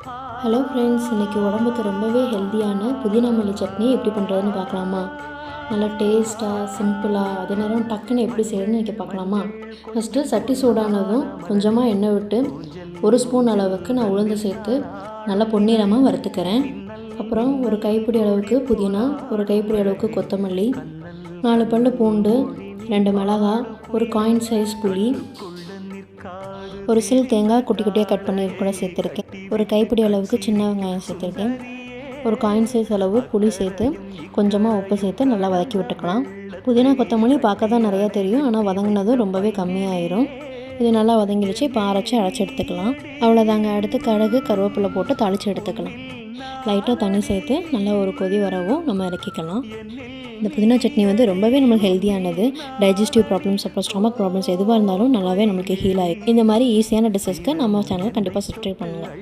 Hello friends, இன்றைக்கி உடம்புக்கு ரொம்பவே ஹெல்த்தியான புதினா மல்லி சட்னி எப்படி பண்ணுறதுன்னு பார்க்கலாமா? நல்லா டேஸ்ட்டாக சிம்பிளாக அதே நேரம் டக்குன்னு எப்படி செய்யணும்னு இன்றைக்கி பார்க்கலாமா? ஃபஸ்ட்டு சட்டி சூடானதும் கொஞ்சமாக எண்ணெய் விட்டு 1 ஸ்பூன் அளவுக்கு நான் உளுந்து சேர்த்து நல்லா பொன்னிறமாக வறுத்துக்கிறேன். அப்புறம் ஒரு கைப்பிடி அளவுக்கு புதினா, ஒரு கைப்பிடி அளவுக்கு கொத்தமல்லி, 4 பல்லு பூண்டு, 2 மிளகாய், ஒரு காயின் சைஸ் புளி, ஒரு சில் தேங்காய் குட்டி குட்டியாக கட் பண்ணி கூட சேர்த்துருக்கேன். ஒரு கைப்பிடி அளவுக்கு சின்ன வெங்காயம் சேர்த்துருக்கேன். ஒரு காயின் சைஸ் அளவு புளி சேர்த்து கொஞ்சமாக உப்பு சேர்த்து நல்லா வதக்கி விட்டுக்கலாம். புதினா கொத்தமல்லி பார்க்க தான் நிறையா தெரியும், ஆனால் வதங்கினதும் ரொம்பவே கம்மியாயிரும். இது நல்லா வதங்கிடுச்சு. இப்போ அரைச்சி எடுத்துக்கலாம். அவ்வளோதாங்க. அடுத்து கடுகு கருவேப்பிலை போட்டு தாளித்து எடுத்துக்கலாம். லைட்டாக தண்ணி சேர்த்து நல்லா ஒரு கொதி வரவும் நம்ம இறக்கிக்கலாம். இந்த புதினா சட்னி ரொம்பவே நம்மளுக்கு ஹெல்த்தியானது. டைஜஸ்டிவ் ப்ராப்ளம்ஸ், அப்புறம் ஸ்டொமக் ப்ராப்ளம்ஸ் எதுவாக இருந்தாலும் நல்லாவே நம்மளுக்கு ஹீல் ஆகிடும். இந்த மாதிரி ஈஸியான டிஷ்ஷஸ்க்கு நம்ம சேனலை கண்டிப்பாக சப்ஸ்கிரைப் பண்ணுங்கள்.